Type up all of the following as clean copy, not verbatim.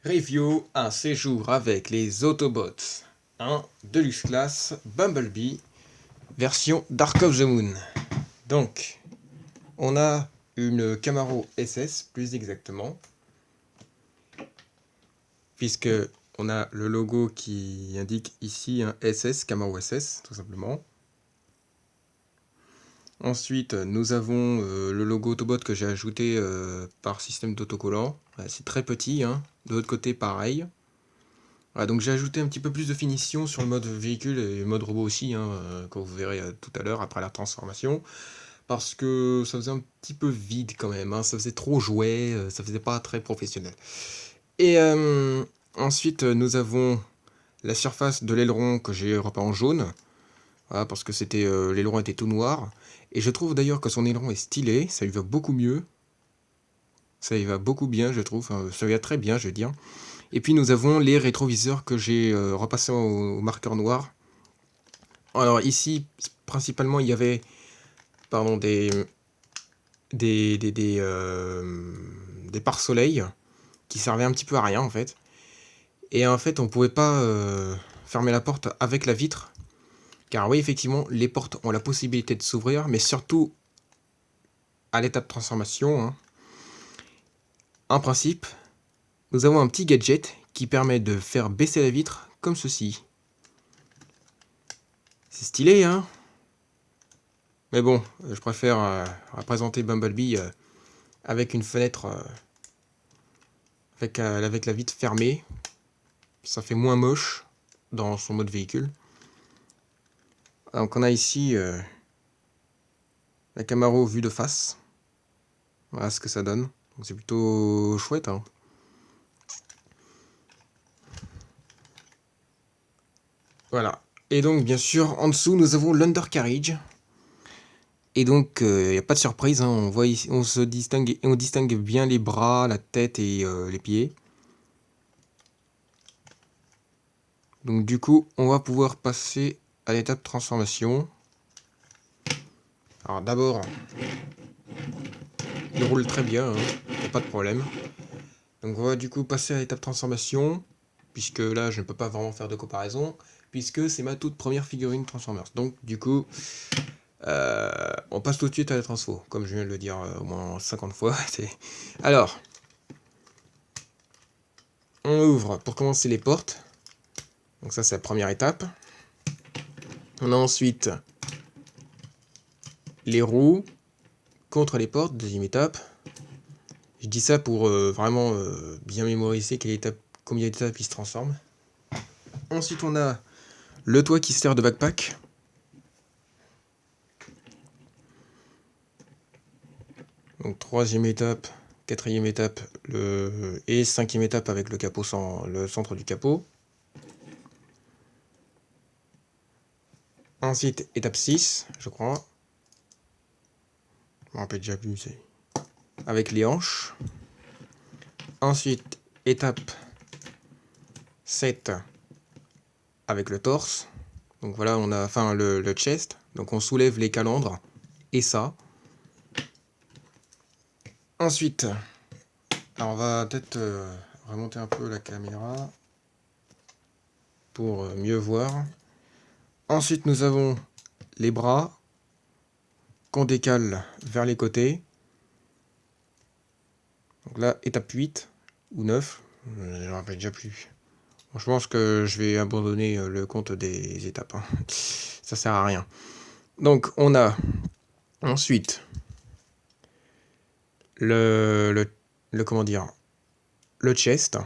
Review, un séjour avec les Autobots. Un Deluxe Class Bumblebee, version Dark of the Moon. Donc, on a une Camaro SS, plus exactement. Puisque on a le logo qui indique ici un SS, Camaro SS, tout simplement. Ensuite, nous avons le logo Autobot que j'ai ajouté par système d'autocollant. C'est très petit, hein. De l'autre côté, pareil. Voilà, donc j'ai ajouté un petit peu plus de finition sur le mode véhicule et le mode robot aussi, hein, comme vous verrez tout à l'heure après la transformation. Parce que ça faisait un petit peu vide quand même, hein, ça faisait trop jouet, ça faisait pas très professionnel. Et ensuite, nous avons la surface de l'aileron que j'ai repeint en jaune. Voilà, parce que c'était l'aileron était tout noir. Et je trouve d'ailleurs que son aileron est stylé, ça lui va beaucoup mieux. Ça lui va beaucoup bien, je trouve. Enfin, ça lui va très bien, je veux dire. Et puis nous avons les rétroviseurs que j'ai repassés au marqueur noir. Alors ici, principalement, il y avait des pare-soleil qui servaient un petit peu à rien en fait. Et en fait, on pouvait pas fermer la porte avec la vitre. Car oui, effectivement, les portes ont la possibilité de s'ouvrir, mais surtout à l'état de transformation. Hein. En principe, nous avons un petit gadget qui permet de faire baisser la vitre comme ceci. C'est stylé, hein? Mais bon, je préfère représenter Bumblebee avec une fenêtre avec la vitre fermée. Ça fait moins moche dans son mode véhicule. Donc on a ici la Camaro vue de face. Voilà ce que ça donne. Donc c'est plutôt chouette. Hein. Voilà. Et donc bien sûr en dessous nous avons l'undercarriage. Et donc il n'y a pas de surprise. Hein. On voit ici, on distingue bien les bras, la tête et les pieds. Donc du coup on va pouvoir passer à l'étape de transformation. Alors d'abord, il roule très bien, hein, y a pas de problème. Donc on va du coup passer à l'étape transformation, puisque là je ne peux pas vraiment faire de comparaison, puisque c'est ma toute première figurine Transformers. Donc du coup, on passe tout de suite à la transfo, comme je viens de le dire au moins 50 fois. Alors, on ouvre pour commencer les portes. Donc ça c'est la première étape. On a ensuite les roues contre les portes, deuxième étape. Je dis ça pour vraiment bien mémoriser combien d'étapes il se transforme. Ensuite, on a le toit qui sert de backpack. Donc, troisième étape, quatrième étape et cinquième étape avec le capot le centre du capot. Ensuite, étape 6, je crois. Je me rappelle déjà plus. Avec les hanches. Ensuite, étape 7 avec le torse. Donc voilà, on a le chest. Donc on soulève les calandres et ça. Ensuite, alors on va peut-être remonter un peu la caméra pour mieux voir. Ensuite, nous avons les bras qu'on décale vers les côtés. Donc là, étape 8 ou 9, je ne me rappelle déjà plus. Bon, je pense que je vais abandonner le compte des étapes. Hein. Ça sert à rien. Donc, on a ensuite comment dire, le chest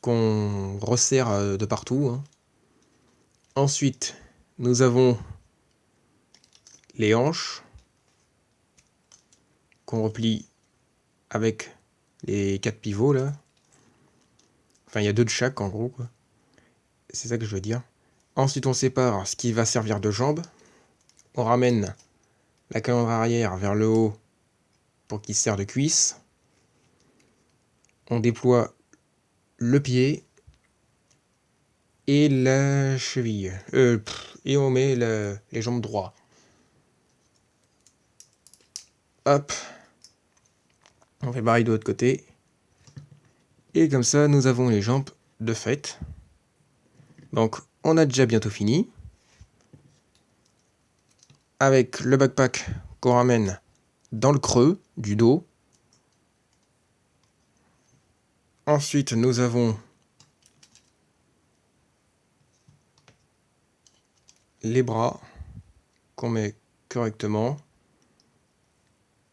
qu'on resserre de partout. Hein. Ensuite, nous avons les hanches qu'on replie avec les 4 pivots là. Enfin, il y a 2 de chaque en gros. Quoi. C'est ça que je veux dire. Ensuite, on sépare ce qui va servir de jambe. On ramène la calandre arrière vers le haut pour qu'il serve de cuisse. On déploie le pied et la cheville. Et on met les jambes droits. Hop. On fait pareil de l'autre côté. Et comme ça, nous avons les jambes de fait. Donc, on a déjà bientôt fini. Avec le backpack qu'on ramène dans le creux du dos. Ensuite, nous avons les bras qu'on met correctement.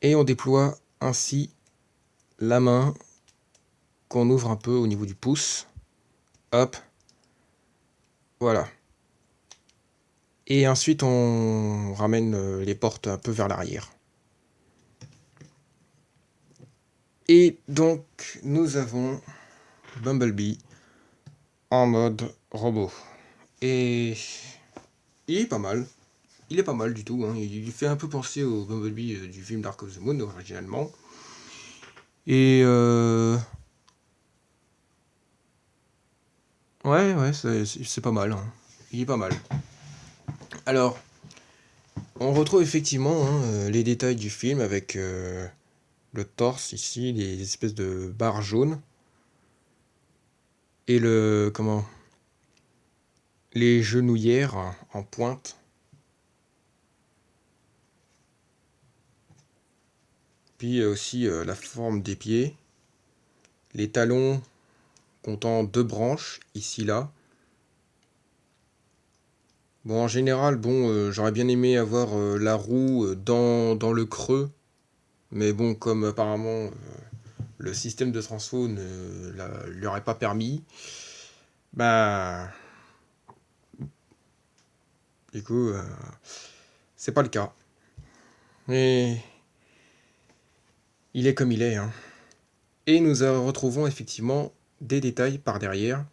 Et on déploie ainsi la main qu'on ouvre un peu au niveau du pouce. Hop. Voilà. Et ensuite, on ramène les portes un peu vers l'arrière. Et donc, nous avons Bumblebee en mode robot. Et il est pas mal. Il est pas mal du tout. Hein. Il fait un peu penser au Bumblebee du film Dark of the Moon originalement. Et ouais, c'est pas mal. Hein. Il est pas mal. Alors, on retrouve effectivement les détails du film avec le torse ici, les espèces de barres jaunes. Et les genouillères en pointe. Puis aussi la forme des pieds. Les talons comptant 2 branches, ici, là. Bon, en général, j'aurais bien aimé avoir la roue dans le creux. Mais bon, comme apparemment le système de transfo ne lui aurait pas permis, bah, du coup, c'est pas le cas. Mais il est comme il est. Hein. Et nous retrouvons effectivement des détails par derrière,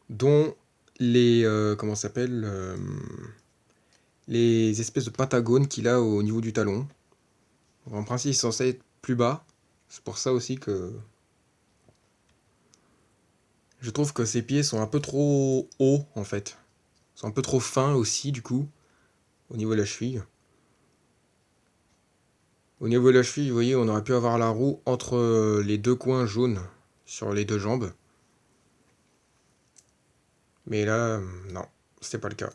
dont les comment ça s'appelle les espèces de pentagones qu'il a au niveau du talon. En principe, il est censé être plus bas. C'est pour ça aussi que je trouve que ses pieds sont un peu trop hauts en fait. Ils sont un peu trop fins aussi du coup au niveau de la cheville. Au niveau de la cheville, vous voyez, on aurait pu avoir la roue entre les deux coins jaunes sur les deux jambes. Mais là, non, c'était pas le cas.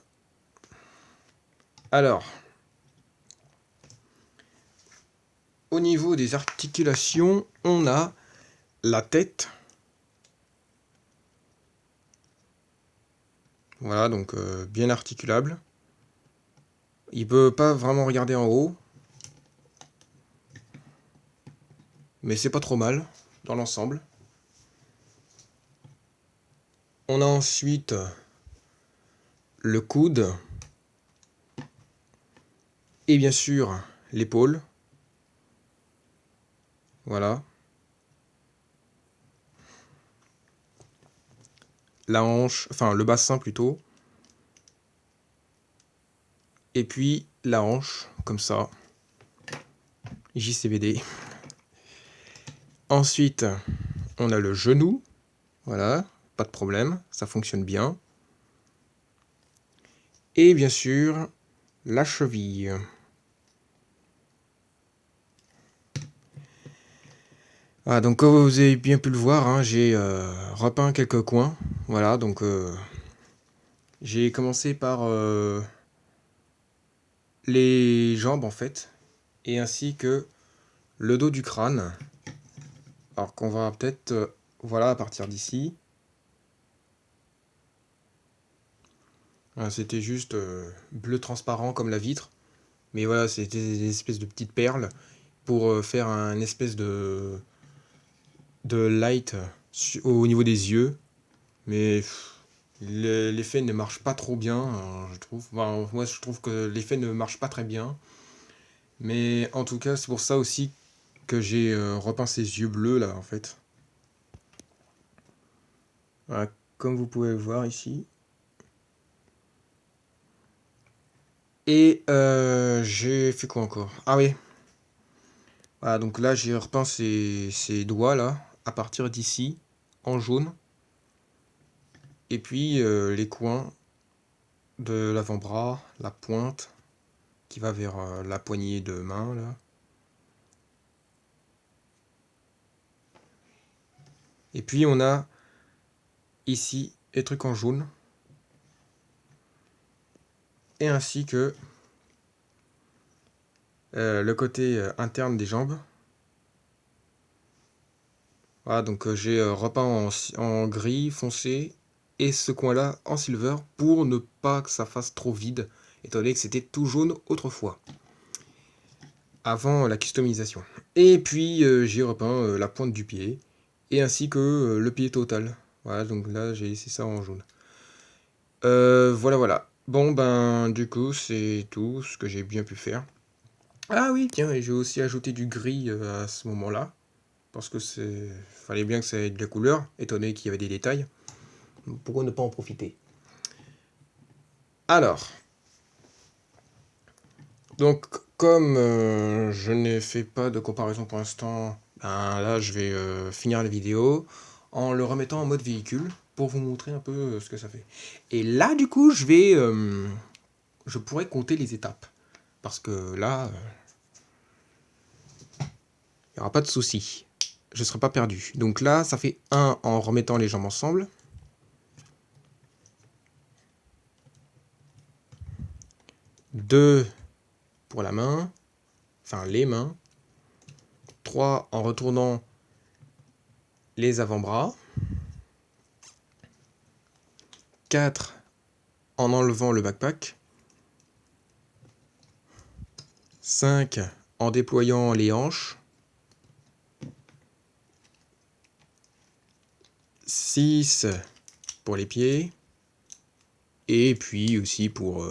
Alors, au niveau des articulations, on a la tête. Voilà, donc bien articulable. Il peut pas vraiment regarder en haut. Mais c'est pas trop mal dans l'ensemble. On a ensuite le coude. Et bien sûr, l'épaule. Voilà. La hanche, enfin le bassin plutôt. Et puis la hanche, comme ça. JCVD. Ensuite, on a le genou. Voilà, pas de problème, ça fonctionne bien. Et bien sûr, la cheville. Ah, donc comme vous avez bien pu le voir, hein, j'ai repeint quelques coins. Voilà, donc j'ai commencé par les jambes en fait, et ainsi que le dos du crâne. Alors qu'on va peut-être, voilà, à partir d'ici. C'était juste bleu transparent comme la vitre. Mais voilà, c'était des espèces de petites perles pour faire un espèce de light au niveau des yeux. Mais l'effet ne marche pas trop bien, je trouve. Enfin, moi, je trouve que l'effet ne marche pas très bien. Mais en tout cas, c'est pour ça aussi que j'ai repeint ces yeux bleus là, en fait. Voilà, comme vous pouvez le voir ici. Et j'ai fait quoi encore? Ah oui. Voilà, donc là, j'ai repeint ces doigts là, à partir d'ici, en jaune. Et puis les coins de l'avant-bras, la pointe qui va vers la poignée de main là. Et puis on a ici les trucs en jaune. Et ainsi que le côté interne des jambes. Voilà, donc j'ai repeint en gris foncé et ce coin-là en silver pour ne pas que ça fasse trop vide, étant donné que c'était tout jaune autrefois, avant la customisation. Et puis j'ai repeint la pointe du pied, et ainsi que le pied total. Voilà, donc là j'ai laissé ça en jaune. Voilà. Bon ben du coup c'est tout ce que j'ai bien pu faire. Ah oui, tiens, et j'ai aussi ajouté du gris à ce moment-là. Parce que fallait bien que ça ait de la couleur, étant donné qu'il y avait des détails. Pourquoi ne pas en profiter? Alors, donc comme je n'ai fait pas de comparaison pour l'instant, ben là je vais finir la vidéo en le remettant en mode véhicule pour vous montrer un peu ce que ça fait. Et là du coup je pourrais compter les étapes. Parce que là, il n'y aura pas de souci. Je ne serai pas perdu. Donc là, ça fait 1 en remettant les jambes ensemble. 2 pour la main. Enfin, les mains. 3 en retournant les avant-bras. 4 en enlevant le backpack. 5 en déployant les hanches. 6 pour les pieds. Et puis aussi pour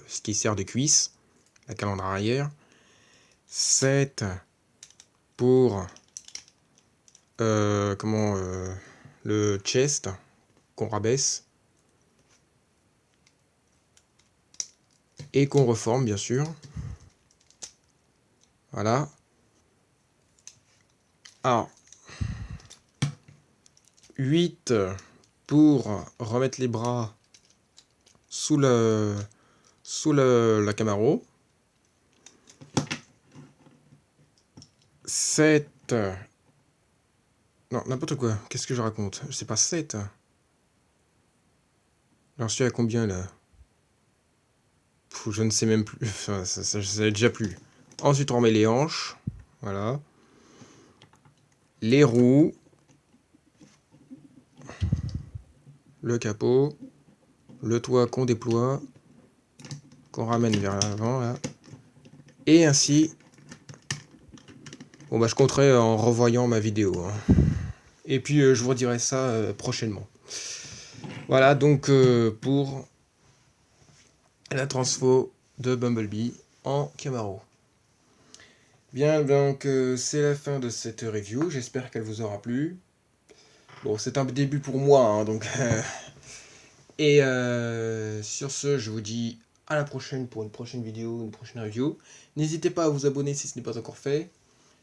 ce qui sert de cuisse, la calandre arrière. 7 pour le chest qu'on rabaisse. Et qu'on reforme bien sûr. Voilà. Alors, 8 pour remettre les bras sous la Camaro. 7. Non, n'importe quoi. Qu'est-ce que je raconte? C'est pas 7. J'en suis à combien là? Je ne sais même plus. Enfin, ça savais déjà plus. Ensuite, on remet les hanches. Voilà. Les roues. Le capot. Le toit qu'on déploie. Qu'on ramène vers l'avant là. Et ainsi. Bon bah je compterai en revoyant ma vidéo. Hein. Et puis je vous redirai ça prochainement. Voilà donc pour la transfo de Bumblebee en Camaro. Bien, donc c'est la fin de cette review. J'espère qu'elle vous aura plu. Bon, c'est un début pour moi, hein, donc. Et sur ce, je vous dis à la prochaine pour une prochaine vidéo, une prochaine review. N'hésitez pas à vous abonner si ce n'est pas encore fait.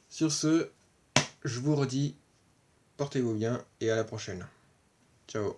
Sur ce, je vous redis, portez-vous bien et à la prochaine. Ciao.